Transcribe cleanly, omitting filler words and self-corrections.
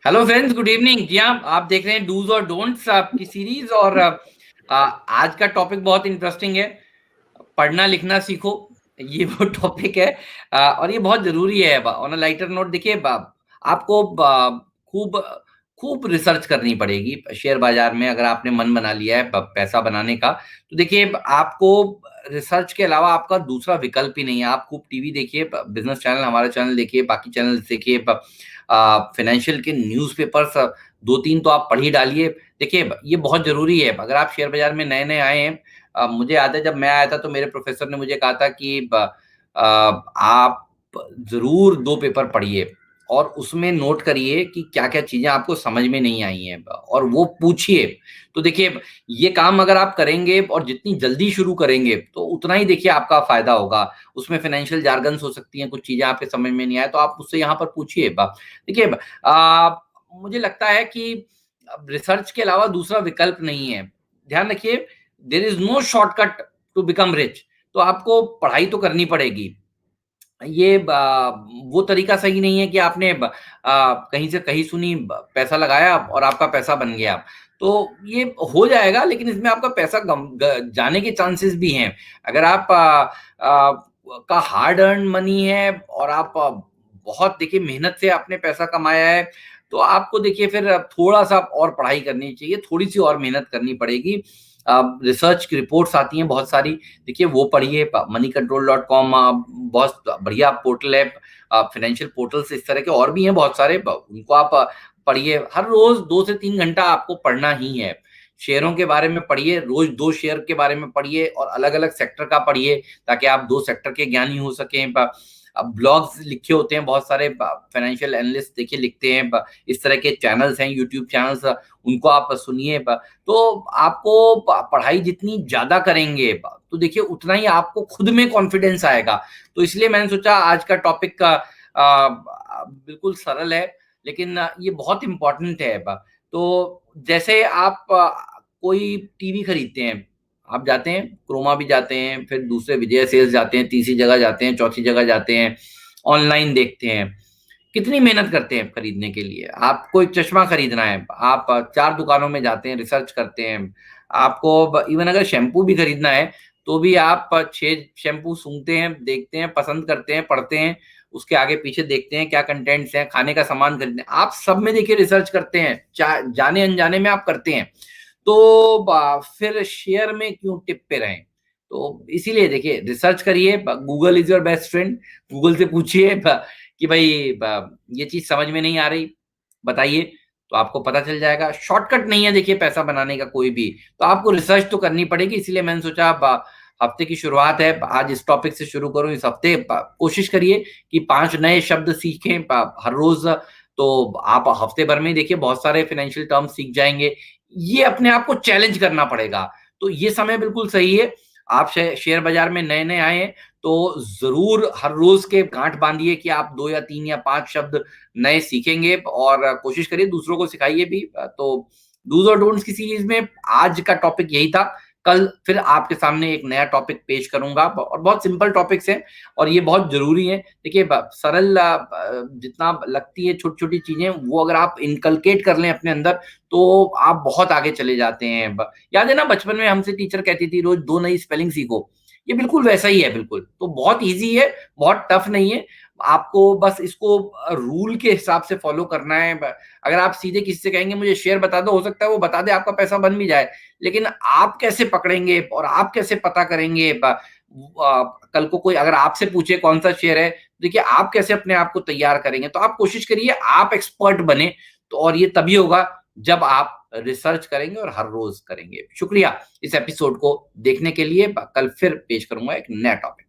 Hello friends, good evening. जी हाँ, आप देख रहे हैं डूज और डोंट्स आपकी सीरीज। और आज का टॉपिक बहुत इंटरेस्टिंग है। पढ़ना लिखना सीखो, ये वो टॉपिक है। और ये बहुत जरूरी है। ऑन अ लाइटर नोट, देखिए आपको खूब खूब रिसर्च करनी पड़ेगी शेयर बाजार में। अगर आपने मन बना लिया है पैसा बनाने का, तो देखिए आपको रिसर्च के अलावा आपका दूसरा विकल्प ही नहीं है। आप खूब टीवी देखिए, बिजनेस चैनल, हमारा चैनल देखिए, बाकी चैनल देखिए, फाइनेंशियल के न्यूज़पेपर्स दो तीन तो आप पढ़ ही डालिए। देखिए ये बहुत जरूरी है। अगर आप शेयर बाजार में नए नए आए हैं, मुझे याद है जब मैं आया था तो मेरे प्रोफेसर ने मुझे कहा था कि आप जरूर दो पेपर पढ़िए और उसमें नोट करिए कि क्या क्या चीजें आपको समझ में नहीं आई हैं, और वो पूछिए। तो देखिए ये काम अगर आप करेंगे और जितनी जल्दी शुरू करेंगे तो उतना ही देखिए आपका फायदा होगा। उसमें फाइनेंशियल जार्गन्स हो सकती हैं, कुछ चीजें आपके समझ में नहीं आए तो आप उससे यहाँ पर पूछिए। देखिए मुझे लगता है कि रिसर्च के अलावा दूसरा विकल्प नहीं है। ध्यान रखिए, there is no shortcut to become rich. तो आपको पढ़ाई तो करनी पड़ेगी। ये वो तरीका सही नहीं है कि आपने कहीं से कहीं सुनी, पैसा लगाया और आपका पैसा बन गया। तो ये हो जाएगा, लेकिन इसमें आपका पैसा जाने के चांसेस भी हैं। अगर आप का हार्ड अर्न मनी है और आप बहुत देखिए मेहनत से आपने पैसा कमाया है, तो आपको देखिए फिर थोड़ा सा और पढ़ाई करनी चाहिए, थोड़ी सी और मेहनत करनी पड़ेगी। रिसर्च की रिपोर्ट्स आती हैं बहुत सारी, देखिए वो पढ़िए। moneycontrol.com बहुत बढ़िया पोर्टल है। फाइनेंशियल पोर्टल्स इस तरह के और भी हैं बहुत सारे, उनको आप पढ़िए। हर रोज 2 से 3 घंटा आपको पढ़ना ही है। शेयरों के बारे में पढ़िए, रोज 2 शेयर के बारे में पढ़िए और अलग अलग सेक्टर का पढ़िए, ताकि आप 2 सेक्टर के ज्ञानी हो सकें। ब्लॉग्स लिखे होते हैं बहुत सारे, फाइनेंशियल एनालिस्ट देखिए लिखते हैं। इस तरह के चैनल्स हैं, यूट्यूब चैनल्स, उनको आप सुनिए। तो आपको पढ़ाई जितनी ज्यादा करेंगे तो देखिए उतना ही आपको खुद में कॉन्फिडेंस आएगा। तो इसलिए मैंने सोचा आज का टॉपिक का बिल्कुल सरल है, लेकिन ये बहुत इंपॉर्टेंट है। तो जैसे आप कोई टीवी खरीदते हैं, आप जाते हैं क्रोमा भी जाते हैं, फिर दूसरे विजय सेल्स जाते हैं, तीसरी जगह जाते हैं, चौथी जगह जाते हैं, ऑनलाइन देखते हैं। कितनी मेहनत करते हैं खरीदने के लिए। आपको एक चश्मा खरीदना है, आप 4 दुकानों में जाते हैं, रिसर्च करते हैं। आपको इवन अगर शैम्पू भी खरीदना है तो भी आप 6 शैम्पू सूंघते हैं, देखते हैं, पसंद करते हैं, पढ़ते हैं, उसके आगे पीछे देखते हैं क्या कंटेंट्स हैं। खाने का सामान खरीदने, आप सब में देखिए रिसर्च करते हैं, जाने अनजाने में आप करते हैं। तो फिर शेयर में क्यों टिप पे रहें। तो इसीलिए देखिए रिसर्च करिए, Google is your best friend. Google से पूछिए कि भाई ये चीज समझ में नहीं आ रही, बताइए, तो आपको पता चल जाएगा। शॉर्टकट नहीं है देखिए पैसा बनाने का कोई भी, तो आपको रिसर्च तो करनी पड़ेगी। इसीलिए मैंने सोचा हफ्ते की शुरुआत है, आज इस टॉपिक से शुरू करूं। इस हफ्ते कोशिश करिए कि 5 नए शब्द सीखें हर रोज। तो आप हफ्ते भर में ही देखिए बहुत सारे फाइनेंशियल टर्म्स सीख जाएंगे। ये अपने आप को चैलेंज करना पड़ेगा। तो ये समय बिल्कुल सही है। आप शेयर बाजार में नए नए आए हैं तो जरूर हर रोज के गांठ बांधिए कि आप 2 या 3 या 5 शब्द नए सीखेंगे, और कोशिश करिए दूसरों को सिखाइए भी। तो डूज और डोंट्स की सीरीज में आज का टॉपिक यही था। कल फिर आपके सामने एक नया टॉपिक पेश करूंगा, और बहुत सिंपल टॉपिक्स हैं और ये बहुत जरूरी है। देखिए सरल जितना लगती है छोटी छोटी चीजें, वो अगर आप इनकलकेट कर लें अपने अंदर तो आप बहुत आगे चले जाते हैं। याद है ना, बचपन में हमसे टीचर कहती थी रोज 2 नई स्पेलिंग सीखो। ये बिल्कुल वैसा ही है, बिल्कुल। तो बहुत इजी है, बहुत टफ नहीं है। आपको बस इसको रूल के हिसाब से फॉलो करना है। अगर आप सीधे किसी से कहेंगे मुझे शेयर बता दो, हो सकता है वो बता दे, आपका पैसा बन भी जाए। लेकिन आप कैसे पकड़ेंगे और आप कैसे पता करेंगे कल को कोई अगर आपसे पूछे कौन सा शेयर है, देखिए आप कैसे अपने आप को तैयार करेंगे। तो आप कोशिश करिए आप एक्सपर्ट बने। तो और ये तभी होगा जब आप रिसर्च करेंगे और हर रोज करेंगे। शुक्रिया इस एपिसोड को देखने के लिए। कल फिर पेश करूंगा एक नया टॉपिक।